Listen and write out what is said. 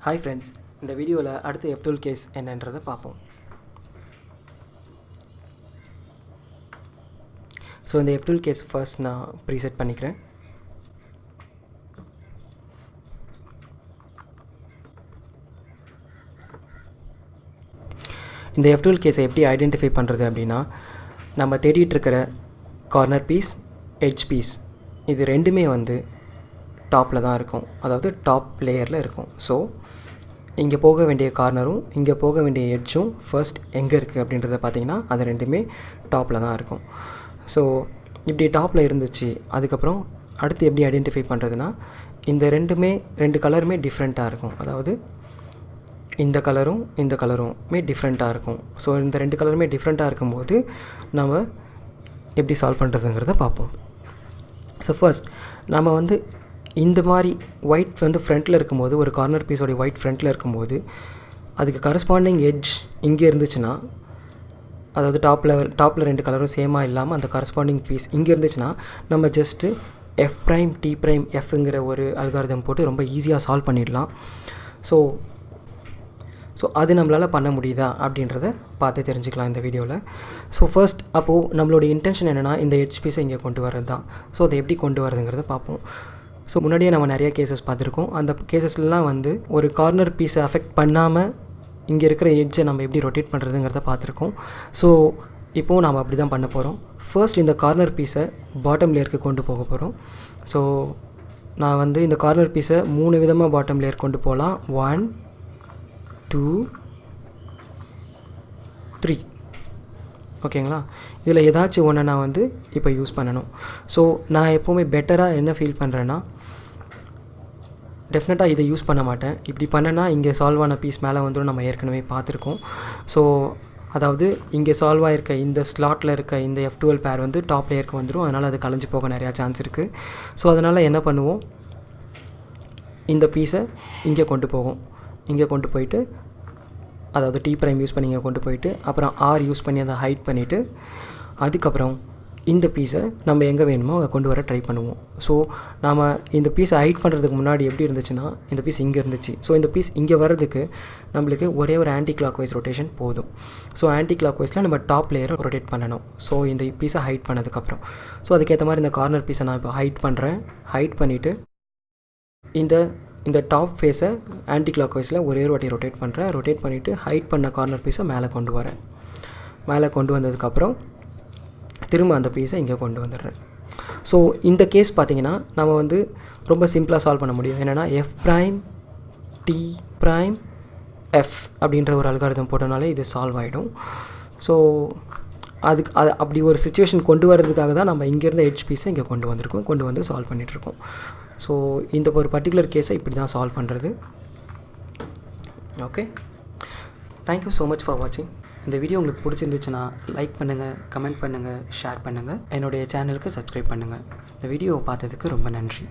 Hi friends, இந்த வீடியோவில் அடுத்து F2L கேஸ் என்னன்றதை பார்ப்போம். ஸோ இந்த F2L கேஸ் ஃபர்ஸ்ட் நான் ப்ரீசெட் பண்ணிக்கிறேன். இந்த F2L கேஸை எப்படி ஐடென்டிஃபை பண்ணுறது அப்படின்னா, நம்ம தேடிட்டு இருக்கிற கார்னர் பீஸ், எட்ஜ் பீஸ் இது ரெண்டுமே டாப்பில் தான் இருக்கும், அதாவது டாப் லேயரில் இருக்கும். ஸோ இங்கே போக வேண்டிய கார்னரும் இங்கே போக வேண்டிய எட்ஜும் ஃபர்ஸ்ட் எங்கே இருக்குது அப்படின்றத பார்த்திங்கன்னா அது ரெண்டுமே டாப்பில் தான் இருக்கும். ஸோ இப்படி டாப்பில் இருந்துச்சு. அதுக்கப்புறம் அடுத்து எப்படி ஐடென்டிஃபை பண்ணுறதுனா, இந்த ரெண்டு கலருமே டிஃப்ரெண்ட்டாக இருக்கும். அதாவது இந்த கலருமே டிஃப்ரெண்ட்டாக இருக்கும். ஸோ இந்த ரெண்டு கலருமே டிஃப்ரெண்ட்டாக இருக்கும்போது நம்ம எப்படி சால்வ் பண்ணுறதுங்கிறத பார்ப்போம். ஸோ ஃபர்ஸ்ட் நம்ம இந்த மாதிரி ஒயிட் ஃப்ரண்ட்டில் இருக்கும்போது, ஒரு கார்னர் பீஸோடைய ஒயிட் ஃப்ரண்ட்டில் இருக்கும்போது அதுக்கு கரஸ்பாண்டிங் எட்ஜ் இங்கே இருந்துச்சுன்னா, அதாவது டாப்பில் ரெண்டு கலரும் சேமாக இல்லாமல் அந்த கரஸ்பாண்டிங் பீஸ் இங்கே இருந்துச்சுன்னா நம்ம ஜஸ்ட்டு F''T''Fங்கிற ஒரு அல்காரிதம் போட்டு ரொம்ப ஈஸியாக சால்வ் பண்ணிடலாம். ஸோ அது நம்மளால் பண்ண முடியுதா அப்படின்றத பார்த்து தெரிஞ்சுக்கலாம் இந்த வீடியோவில். ஸோ ஃபர்ஸ்ட் அப்போது நம்மளோட இன்டென்ஷன் என்னென்னா, இந்த எட்ஜ் பீஸை இங்கே கொண்டு வரது தான். ஸோ அதை எப்படி கொண்டு வரதுங்கிறத பார்ப்போம். ஸோ முன்னாடியே நம்ம நிறைய கேசஸ் பார்த்துருக்கோம். அந்த கேசஸ்லாம் ஒரு கார்னர் பீஸை அஃபெக்ட் பண்ணாமல் இங்கே இருக்கிற எட்ஜை நம்ம எப்படி ரொட்டேட் பண்ணுறதுங்கிறத பார்த்துருக்கோம். ஸோ இப்போது நம்ம அப்படி தான் பண்ண போகிறோம். ஃபர்ஸ்ட் இந்த கார்னர் பீஸை பாட்டம் லேயருக்கு கொண்டு போக போகிறோம். ஸோ நான் இந்த கார்னர் பீஸை 3 விதமாக பாட்டம் லேயர் கொண்டு போகலாம். 1 2 3 ஓகேங்களா. இதில் ஏதாச்சும் ஒன்று நான் இப்போ யூஸ் பண்ணணும். ஸோ நான் எப்போவுமே பெட்டராக என்ன ஃபீல் பண்ணுறேன்னா, டெஃபினட்டாக இதை யூஸ் பண்ண மாட்டேன். இப்படி பண்ணனா இங்கே சால்வ் ஆன பீஸ் மேலே நம்ம ஏற்கனவே பார்த்துருக்கோம். ஸோ அதாவது இங்கே சால்வ் ஆகிருக்க இந்த ஸ்லாட்டில் இருக்க இந்த F2L பேர் டாப் லேயருக்கு வந்துடும். அதனால் அது கலைஞ்சு போக நிறையா சான்ஸ் இருக்குது. ஸோ அதனால் என்ன பண்ணுவோம், இந்த பீஸை இங்கே கொண்டு போயிட்டு அதாவது T' யூஸ் பண்ணி இங்கே கொண்டு போயிட்டு அப்புறம் R யூஸ் பண்ணி அதை ஹைட் பண்ணிவிட்டு அதுக்கப்புறம் இந்த பீஸை நம்ம எங்கே வேணுமோ அதை கொண்டு வர ட்ரை பண்ணுவோம். ஸோ நாம் இந்த பீஸை ஹைட் பண்ணுறதுக்கு முன்னாடி எப்படி இருந்துச்சுன்னா, இந்த பீஸ் இங்கே இருந்துச்சு. ஸோ இந்த பீஸ் இங்கே வர்றதுக்கு நம்மளுக்கு ஒரே ஒரு ஆன்டி கிளாக் வைஸ் ரொட்டேஷன் போதும். ஸோ ஆன்டி கிளாக் வைஸில் நம்ம டாப் லேயரை ரொட்டேட் பண்ணணும். ஸோ இந்த பீஸை ஹைட் பண்ணதுக்கப்புறம் ஸோ அதுக்கேற்ற மாதிரி இந்த கார்னர் பீஸை நான் இப்போ ஹைட் பண்ணுறேன். ஹைட் பண்ணிவிட்டு இந்த டாப் ஃபேஸை ஆன்டி கிளாக் வைஸில் ஒரே ஒரு வாட்டி ரொட்டேட் பண்ணிவிட்டு ஹைட் பண்ண கார்னர் பீஸை மேலே கொண்டு வரேன். மேலே கொண்டு வந்ததுக்கப்புறம் திரும்ப அந்த பீஸை இங்கே கொண்டு வந்துடுறேன். ஸோ இந்த கேஸ் பார்த்திங்கன்னா நம்ம ரொம்ப சிம்பிளாக சால்வ் பண்ண முடியும். என்னென்னா F''T''F அப்படின்ற ஒரு அல்காரிதம் போட்டனாலே இது சால்வ் ஆகிடும். ஸோ அப்படி ஒரு சுச்சுவேஷன் கொண்டு வரதுக்காக தான் நம்ம இங்கேருந்து எட்ஜ் பீஸை இங்கே கொண்டு வந்து சால்வ் பண்ணிகிட்ருக்கோம். ஸோ இந்த ஒரு பர்டிகுலர் கேஸை இப்படி தான் சால்வ் பண்ணுறது. Okay, thank you so much for வாட்சிங். இந்த வீடியோ உங்களுக்கு பிடிச்சிருந்துச்சுன்னா லைக் பண்ணுங்கள், கமெண்ட் பண்ணுங்கள், ஷேர் பண்ணுங்கள். என்னுடைய சேனலுக்கு சப்ஸ்கிரைப் பண்ணுங்கள். இந்த வீடியோவை பார்த்ததுக்கு ரொம்ப நன்றி.